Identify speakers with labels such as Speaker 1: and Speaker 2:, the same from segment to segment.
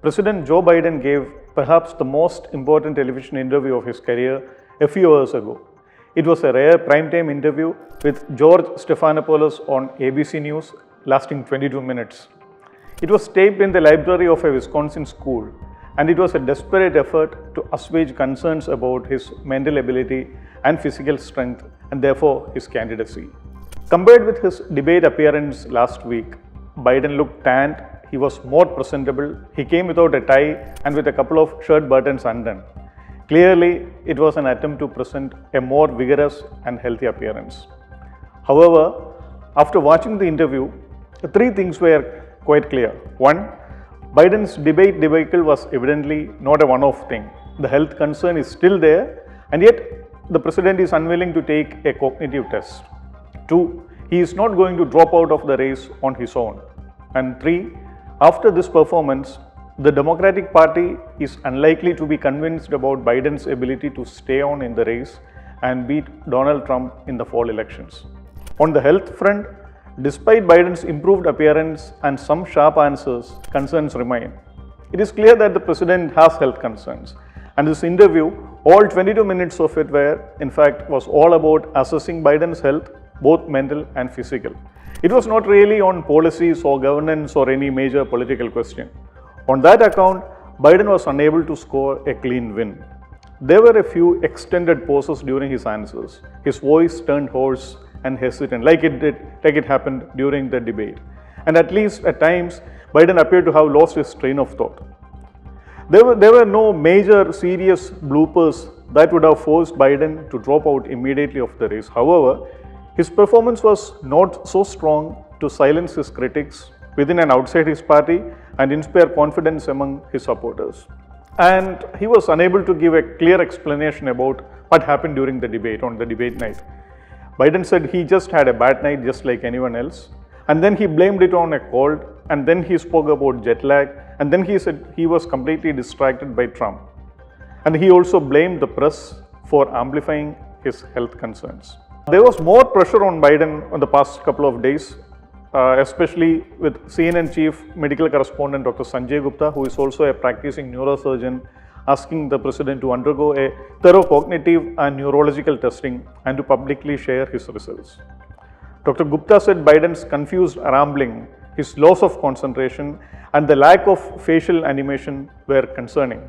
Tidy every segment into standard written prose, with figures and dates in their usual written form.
Speaker 1: President Joe Biden gave perhaps the most important television interview of his career a few years ago. It was a rare primetime interview with George Stephanapolous on ABC News, lasting 22 minutes. It was taped in the library of a Wisconsin school, and it was a desperate effort to assuage concerns about his mental ability and physical strength, and therefore his candidacy. Compared with his debate appearance last week, Biden looked tanned, he was more presentable, he came without a tie and with a couple of shirt buttons undone. Clearly, it was an attempt to present a more vigorous and healthy appearance. However, after watching the interview, three things were quite clear. One, Biden's debate debacle was evidently not a one-off thing. The health concern is still there, and yet the president is unwilling to take a cognitive test. Two, he is not going to drop out of the race on his own. And three, after this performance, the Democratic Party is unlikely to be convinced about Biden's ability to stay on in the race and beat Donald Trump in the fall elections. On the health front, despite Biden's improved appearance and some sharp answers, concerns remain. It is clear that the president has health concerns, and this interview, all 22 minutes of it was all about assessing Biden's health, both mental and physical. It was not really on policies or governance or any major political question. On that account, Biden was unable to score a clean win. There were a few extended pauses during his answers. His voice turned hoarse and hesitant, like it happened during the debate. And at least at times, Biden appeared to have lost his train of thought. There were no major serious bloopers that would have forced Biden to drop out immediately of the race. However, his performance was not so strong to silence his critics within and outside his party and inspire confidence among his supporters. And he was unable to give a clear explanation about what happened during the debate, on the debate night. Biden said he just had a bad night just like anyone else, and then he blamed it on a cold, and then he spoke about jet lag, and then he said he was completely distracted by Trump. And he also blamed the press for amplifying his health concerns. There was more pressure on Biden on the past couple of days, especially with CNN chief medical correspondent Dr. Sanjay Gupta, who is also a practicing neurosurgeon, asking the president to undergo a thorough cognitive and neurological testing and to publicly share his results. Dr. Gupta said Biden's confused rambling, his loss of concentration, and the lack of facial animation were concerning.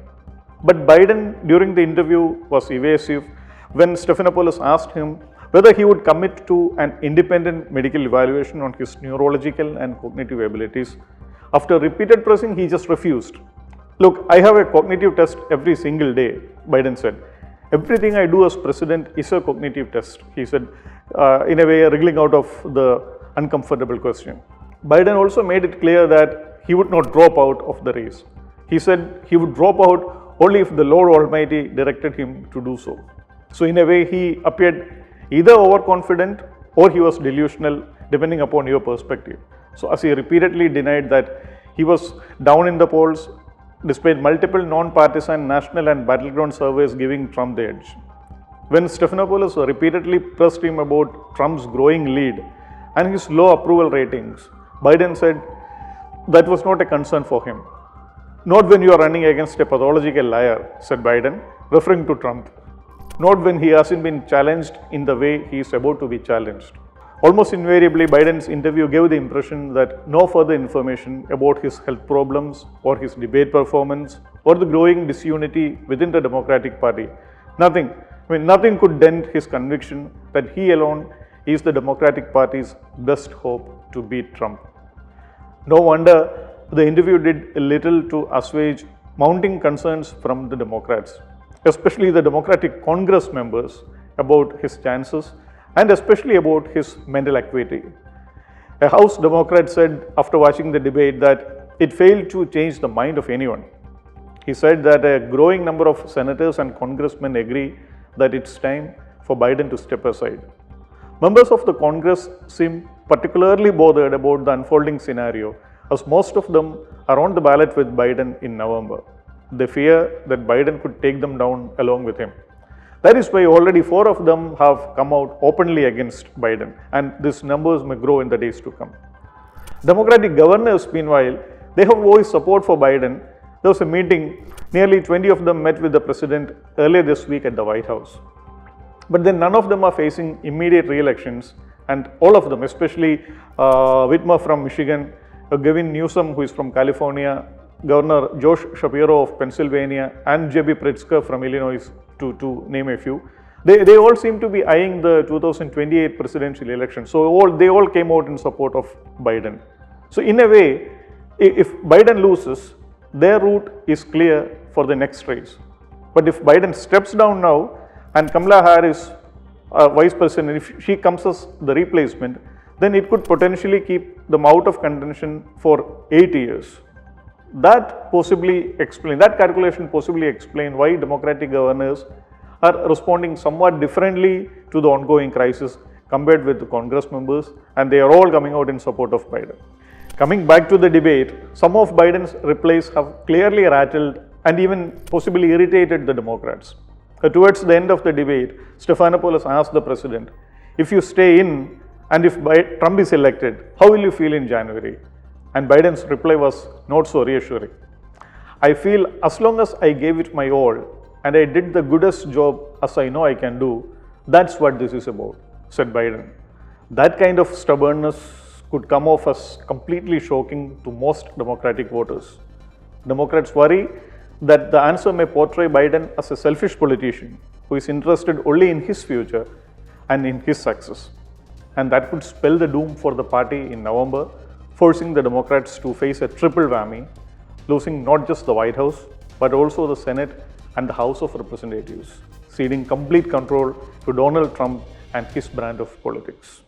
Speaker 1: But Biden, during the interview, was evasive when Stephanopoulos asked him whether he would commit to an independent medical evaluation on his neurological and cognitive abilities. After repeated pressing, he just refused. Look, I have a cognitive test every single day, Biden said. Everything I do as president is a cognitive test, he said, in a way wriggling out of the uncomfortable question. Biden also made it clear that he would not drop out of the race. He said he would drop out only if the Lord Almighty directed him to do so. So in a way, he appeared either overconfident or he was delusional, depending upon your perspective. So as he repeatedly denied that he was down in the polls, despite multiple non-partisan national and battleground surveys giving Trump the edge. When Stephanopoulos repeatedly pressed him about Trump's growing lead and his low approval ratings, Biden said that was not a concern for him. Not when you are running against a pathological liar, said Biden, referring to Trump. Not when he hasn't been challenged in the way he is about to be challenged. Almost invariably, Biden's interview gave the impression that no further information about his health problems or his debate performance or the growing disunity within the Democratic Party, nothing could dent his conviction that he alone is the Democratic Party's best hope to beat Trump. No wonder the interview did little to assuage mounting concerns from the Democrats, especially the Democratic Congress members, about his chances and especially about his mental acuity. A House Democrat said after watching the debate that it failed to change the mind of anyone. He said that a growing number of senators and congressmen agree that it's time for Biden to step aside. Members of the Congress seem particularly bothered about the unfolding scenario, as most of them are on the ballot with Biden in November. They fear that Biden could take them down along with him. That is why already 4 of them have come out openly against Biden, and these numbers may grow in the days to come. Democratic governors, meanwhile, they have voiced support for Biden There was a meeting, nearly 20 of them met with the president earlier this week at the White House. But then none of them are facing immediate re-elections, and all of them, especially Whitmer from Michigan, Gavin Newsom, who is from California, Governor Josh Shapiro of Pennsylvania, and J.B. Pritzker from Illinois, to name a few, they all seem to be eyeing the 2028 presidential election. So they all came out in support of Biden. So in a way, if Biden loses, their route is clear for the next race. But if Biden steps down now and Kamala Harris, vice president, if she comes as the replacement, then it could potentially keep them out of contention for 8 years. That calculation possibly explain why Democratic governors are responding somewhat differently to the ongoing crisis compared with the Congress members, and they are all coming out in support of Biden. Coming back to the debate, some of Biden's replies have clearly rattled and even possibly irritated the Democrats. Towards the end of the debate, Stephanopoulos asked the president, if you stay in and if Trump is elected, how will you feel in January? And Biden's reply was not so reassuring. I feel as long as I gave it my all and I did the goodest job as I know I can do, that's what this is about, said Biden. That kind of stubbornness could come off as completely shocking to most Democratic voters. Democrats worry that the answer may portray Biden as a selfish politician who is interested only in his future and in his success. And that could spell the doom for the party in November, forcing the Democrats to face a triple whammy, losing not just the White House, but also the Senate and the House of Representatives, ceding complete control to Donald Trump and his brand of politics.